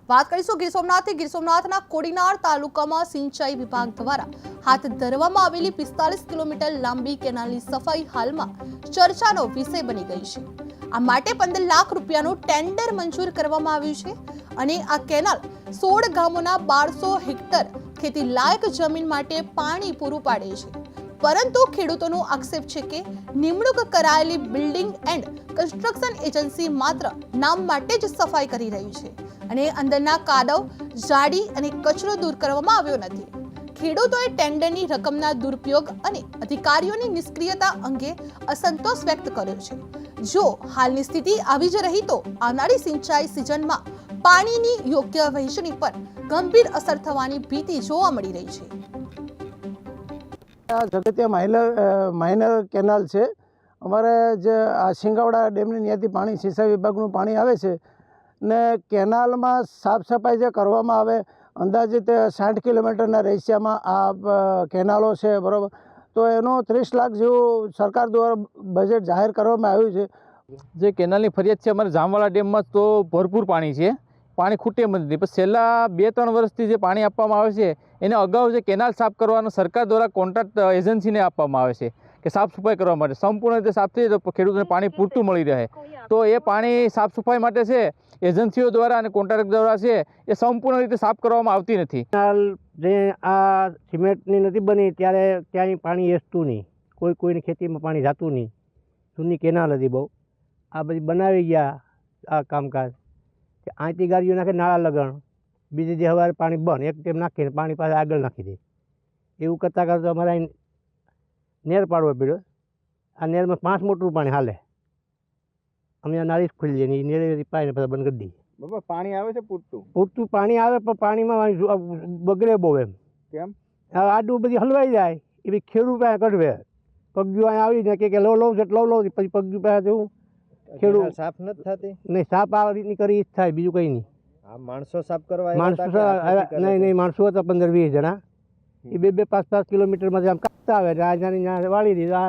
વાત કરીશું ગીર સોમનાથથી। ગીર સોમનાથના કોડીનાર તાલુકામાં સિંચાઈ વિભાગ દ્વારા હાથ ધરવામાં આવેલી 45 કિલોમીટર લાંબી કેનાલની સફાઈ હાલમાં ચર્ચાનો વિષય બની ગઈ છે। આ માટે 15 લાખ રૂપિયાનું ટેન્ડર મંજૂર કરવામાં આવ્યું છે અને આ કેનાલ 16 ગામોના 1200 હેક્ટર ખેતી લાયક જમીન માટે પાણી પૂરું પાડે છે। પરંતુ ખેડૂતોનો આક્ષેપ છે કે નિમણૂક કરાયેલી બિલ્ડિંગ એન્ડ કન્સ્ટ્રક્શન એજન્સી માત્ર નામ માટે જ સફાઈ કરી રહી છે અને અંદરના કાદવ, જાડી અને કચરો દૂર કરવામાં આવ્યો નથી। ખેડૂતોએ ટેન્ડરની રકમના દુરુપયોગ અને અધિકારીઓની નિષ્ક્રિયતા અંગે અસંતોષ વ્યક્ત કર્યો છે। જો હાલની સ્થિતિ આવી જ રહી તો આવનારી સિંચાઈ સિઝનમાં પાણીની યોગ્ય વહેંચણી પર ગંભીર અસર થવાની ભીતિ જોવા મળી રહી છે। જગતિયા માઇનર કેનાલ છે। અમારે જે આ સિંગાવડા ડેમની ત્યાંથી પાણી સિંચાઈ વિભાગનું પાણી આવે છે ને કેનાલમાં સાફ સફાઈ જે કરવામાં આવે અંદાજિત 60 કિલોમીટરના રેશિયામાં આ કેનાલો છે, બરાબર। તો એનો 30 લાખ જેવું સરકાર દ્વારા બજેટ જાહેર કરવામાં આવ્યું છે। જે કેનાલની ફરિયાદ છે અમારે જામવાળા ડેમમાં તો ભરપૂર પાણી છે, પાણી ખૂટે એમ નથી। પણ છેલ્લા 2-3 વર્ષથી જે પાણી આપવામાં આવે છે એને અગાઉ જે કેનાલ સાફ કરવાનો સરકાર દ્વારા કોન્ટ્રાક્ટ એજન્સીને આપવામાં આવે છે કે સાફ સફાઈ કરવા માટે સંપૂર્ણ રીતે સાફ થઈ જાય તો ખેડૂતોને પાણી પૂરતું મળી રહે। તો એ પાણી સાફ સફાઈ માટે છે એજન્સીઓ દ્વારા અને કોન્ટ્રાક્ટ દ્વારા છે એ સંપૂર્ણ રીતે સાફ કરવામાં આવતી નથી। કેનાલ જે આ સિમેન્ટની નથી બની ત્યારે ત્યાંય પાણી એસતું નહીં, કોઈની ખેતીમાં પાણી જતું નહીં। જૂની કેનાલ હતી બહુ, આ બધી બનાવી ગયા આ કામકાજ કે અહીંથી ગાડીઓ નાખે નાળા લગણ, બીજે જે સવારે પાણી બંધ એક ટાઈમ નાખીને પાણી પાસે આગળ નાખી દે। એવું કરતાં કરતાં અમારે અહીં નેર પાડવો પડ્યો। આ નેરમાં 5 મોટરું પાણી હાલે, અમે આ નાળી ખુલી જાય ને એ નેરેથી પાણીને પછી બંધ કરી દઈએ। બાબા પાણી આવે છે પૂરતું પાણી આવે પણ પાણીમાં બગડે બહુ એમ। કેમ? આડું બધી હલવાઈ જાય એ બી ખેડૂત પાસે કઢવે, પગજું અહીંયા આવીને કે લવ લઉં છે લવ લઉં પછી પગજું પાસે જવું ખેડૂત સાફ નથી થતી નહીં। સાફ આ રીતની કરી જ થાય, બીજું કંઈ નહીં। આ માણસો સાફ કરવા માણસો નહીં, માણસો હતા 15-20 જણા, એ 2-5 કિલોમીટરમાં આમ કાપતા આવે, આ વાળી દીધા।